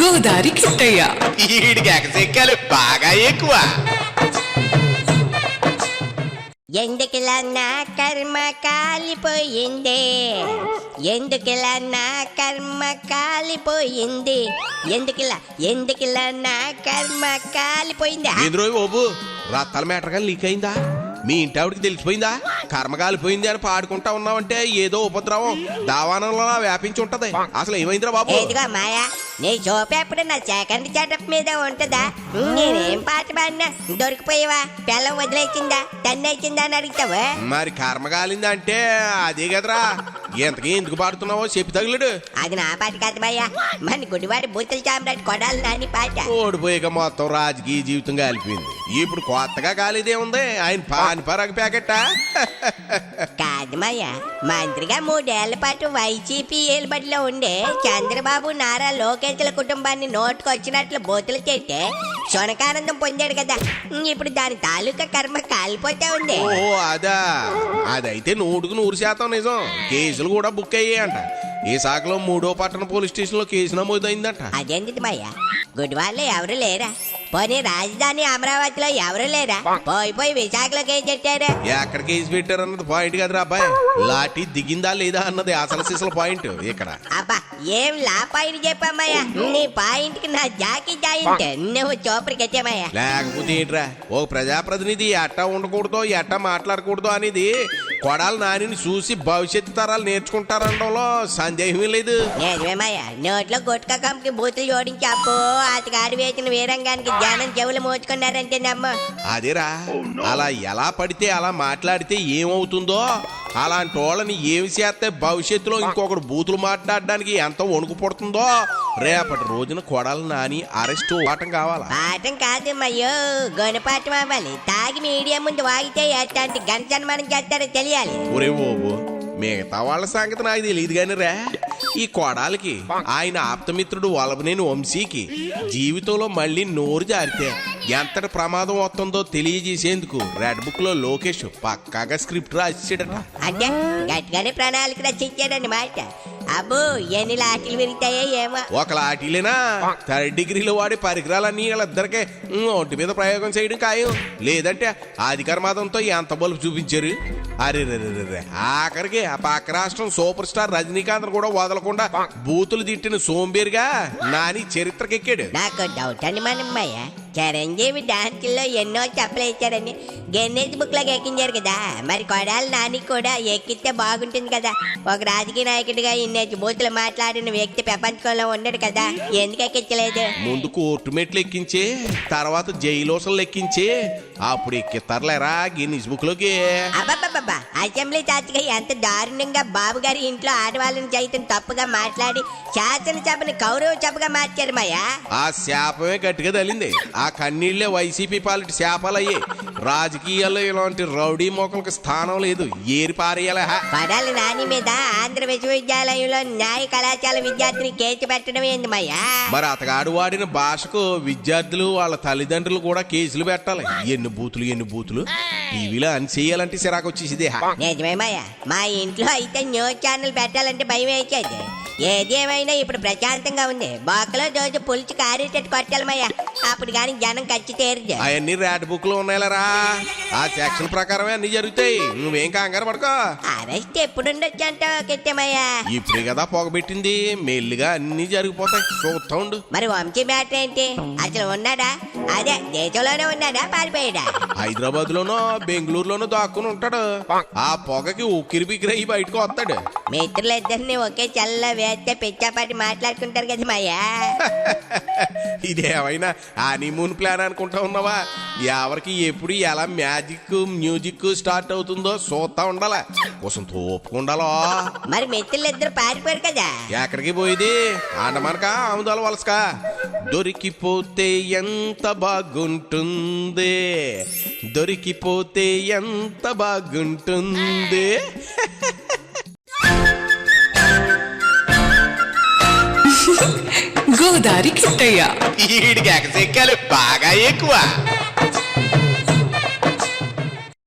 గోదారి కిట్టయ్య ఈడికి ఎగసెక్కాలు బాగా ఎక్కువ. ఎందుకిలా నా కర్మ కాలిపోయింది, ఎందుకిలా నా కర్మ కాలిపోయింది, ఎందుకిలా నా కర్మ కాలిపోయింది. ఏంద్రో బాబు రత్తాల మేటర్ కానీ లీక్ అయిందా? మీ ఇంటి ఆవిడికి తెలిసిపోయిందా? కర్మగాలిపోయింది అని పాడుకుంటా ఉన్నావంటే ఏదో ఉపద్రవం దావానంలో వ్యాపించి ఉంటది. అసలు ఏమైందిరా బాబు? ఏదిగో మాయా, నీ చూపెప్పుడు నా సెకండ్ సెటప్ మీద ఉంటుందా? నేనేం పాట పాడినా దొరికిపోయావా? పిల్లం వదిలేసిందా, తన్నేసిందా అని అడుగుతావా? మరి కర్మగాలింది అంటే అదే కదరా. ఎంతకీ ఎందుకు పాడుతున్నావో చెప్పి తగులుడు. అది నా పాట కాదు మాయా, మన గుడివాడి బూతుల చామరాటి కొడాలి నాని పాట. ఓడిపోయాక మొత్తం రాజకీయ జీవితం కాలిపోయింది. ఇప్పుడు కొత్తగా కాలేదే ఉంది. ఆయన పానిపరాగ ప్యాకెట్టా? కాదు మాయా, మంత్రిగా 3 ఏళ్ల పాటు వైసీపీ ఏలుబడిలో ఉండే చంద్రబాబు నారా లోకేష్ల కుటుంబాన్ని నోటుకొచ్చినట్లు బోతులు చేస్తే శునకానందం పొందాడు కదా. ఇప్పుడు దాని తాలూకా కర్మ కాలిపోతా ఉంది. ఓ అదా, అదైతే 100% నిజం. కేసులు కూడా బుక్ అయ్యాయంట. ఈ శాఖలో 3వ పట్టణ పోలీస్ స్టేషన్ లో కేసు నమోదైందంట. అదేంటి మాయా, గుడివాళ్ళు ఎవరు లేరా? పోనీ రాజధాని అమరావతిలో ఎవరు లేరా? పోయి విశాఖలో కేసు పెట్టారా? ఎక్కడ కేసు పెట్టారన్నది పాయింట్ కదరా అబ్బాయి. లాఠీ దిగిందా లేదా అన్నది అసలు సిసల పాయింట్ ఇక్కడ. అబ్బా ఏం లా పాయింట్ చెప్పామయ్యా, నీ పాయింట్ కి నా జాకీ జాయింట్ నువ్వు చూపరికి వచ్చామయ్యా. లేకపోతే ఏంట్రా, ఓ ప్రజాప్రతినిధి ఎట్టా ఉండకూడదో ఎట్టా మాట్లాడకూడదో అనేది కొడాలి నానిని చూసి భవిష్యత్తు తరాలు నేర్చుకుంటారనడంలో సందేహమే లేదు. నిజమేమయ్యా, నోట్లో గుట్కా కంపెనీ బూతులు జోడించి అప్పో అతగాడి వేసిన వీరంగానికి జనం చెవులు మోచుకున్నారంటే నమ్మ. అదేరా, అలా ఎలా పడితే అలా మాట్లాడితే ఏమవుతుందో అలాంటి వాళ్ళని ఏమి చేస్తే భవిష్యత్తులో ఇంకొకడు బూతులు మాట్లాడడానికి ఎంత వణుకు పడుతుందో రేపటి రోజున కొడాలి నాని అరెస్ట్ పాఠం కావాలా? పాఠం కాదు మయ్యో, గుణపాఠం అవ్వాలి. తాగి మీడియా ముందు వాగితే ఎట్లాంటి ఘన సన్మానం చేస్తారో తెలియాలి. ఒరే ఓబో, మిగతా వాళ్ళ సంగతి నాకు తెలియదు కానీ రా, ఈ కొడాలికి ఆయన ఆప్తమిత్రుడు వలభనేని వంశీకి జీవితంలో మళ్ళీ నోరు జారితే ఎంతటి ప్రమాదం వస్తుందో తెలియజేసేందుకు రెడ్ బుక్ లో లోకేష్ పక్కాగా స్క్రిప్ట్ రాసిచ్చాడట. అంటే గట్టిగానే ప్రణాళిక రచించాడని మాట. అబ్బో ఎన్ని లాఠీలు విరుగుతాయో ఏమో. ఒక లాఠీలేనా, 3rd డిగ్రీలో వాడి పరికరాలన్నీ వీళ్ళిద్దరికే ఒంటి మీద ప్రయోగం చేయడం ఖాయం. లేదంటే అధికారమాదంతో ఎంత బలుపు చూపించారు. అరే ఆఖరికి ఆ పక్క రాష్ట్రం సూపర్ స్టార్ రజనీకాంత్ కూడా వదలకుండా బూతులు తిట్టిన సోంబేరిగా నాని చరిత్రకెక్కాడు. నాకు డౌట్ అని మనమ్మయ్య, చిరంజీవి డాన్సుల్లో ఎన్నో చెప్పలు ఇచ్చారని గిన్నెస్ బుక్ లోకి ఎక్కించారు కదా, మరి కొడాలి నాని కూడా ఎక్కిస్తే బాగుంటుంది కదా. ఒక రాజకీయ నాయకుడిగా ఇన్నేసి బూతులు మాట్లాడిన వ్యక్తి ప్రపంచంలో ఉండడు కదా, ఎందుకు ఎక్కించలేదు? ముందు కోర్టు మెట్లు ఎక్కించే, తర్వాత జైలోసలు ఎక్కించే, అప్పుడు ఎక్కిస్తారులేరా గిన్నీస్ బుక్ లోకి. అబ్బబ్బబ్బా, అసెంబ్లీ సాక్షిగా ఎంత దారుణంగా బాబు గారి ఇంట్లో ఆడవాళ్ళని సైతం తప్పుగా మాట్లాడి శాసనసభను కౌరవ సభగా మార్చారు మాయా. ఆ శాపమే గట్టిగా తల్లింది. ఆ కన్నీళ్లే వైసీపీ పాలిటి శాపాలయ్యే. రాజకీయాల్లో ఇలాంటి రౌడీ మోకలకు స్థానం లేదు, ఏరి పారేయాలా. కొడాలి నాని మీద ఆంధ్ర విశ్వవిద్యాలయంలో న్యాయ కళాశాల విద్యార్థిని కేసు పెట్టడం ఏంది మాయా? మరి అతగాడు వాడిన భాషకు విద్యార్థులు వాళ్ళ తల్లిదండ్రులు కూడా కేసులు పెట్టాలి. ఎన్ని బూతులు టీవీలో అని చేయాలంటే సిరాకు వచ్చేసిదే. నిజమేమయ్యా, మా ఇంట్లో అయితే న్యూస్ ఛానల్ పెట్టాలంటే భయం వేసేది. ఏదేమైనా ఇప్పుడు ప్రశాంతంగా ఉంది. బాకలో రోజు పులిచి కారేటట్టు కొట్టాలమయ్యా, అప్పుడు కానీ జనం ఖర్చు తీరుదు. అవన్నీ రెడ్ బుక్ లో ఉన్నాయిలరా, ఆ సెక్షన్ ప్రకారమే అన్ని జరుగుతాయి. నువ్వేం కంగారు పడుకో. అరెస్ట్ ఎప్పుడుండొచ్చు అంటావు కిట్టమయ్యా? ఇప్పుడే కదా పొగబెట్టింది, మెల్లిగా అన్ని జరిగిపోతాయి, చూస్తా ఉండు. మరి వంశీ మ్యాటర్ ఏంటి? అసలు ఉన్నాడా? అదే దేశంలోనే ఉన్నాడా, పారిపోయాడా? హైదరాబాద్ లోనో బెంగళూరులోనో దాక్కుని ఉంటాడు. ఆ పొగకి ఉక్కిరి బిక్కిరి బయటకు వస్తాడు. మిత్రులిద్దరిని ఒకే చల్ల వేస్తే పిచ్చాపాటి మాట్లాడుకుంటారు కదా మాయా. ఇదేమైనా హనీమూన్ ప్లాన్ అనుకుంటా ఉన్నావా? ఎవరికి ఎప్పుడు ఎలా మ్యూజిక్ స్టార్ట్ అవుతుందో చూస్తా ఉండాలా, కోసం తోపుకుండాలో. మరి మిత్రులిద్దరు పారిపోయారు కదా, ఎక్కడికి పోయేది? ఆండమానకా ఆముదాల వలసకా? దొరికిపోతే ఎంత బాగుంటుంది, దొరికిపోతే ఎంత బాగుంటుంది. గోదారి కిట్టయ్య ఈడికి ఎగసెక్కాలు బాగా ఎక్కువ.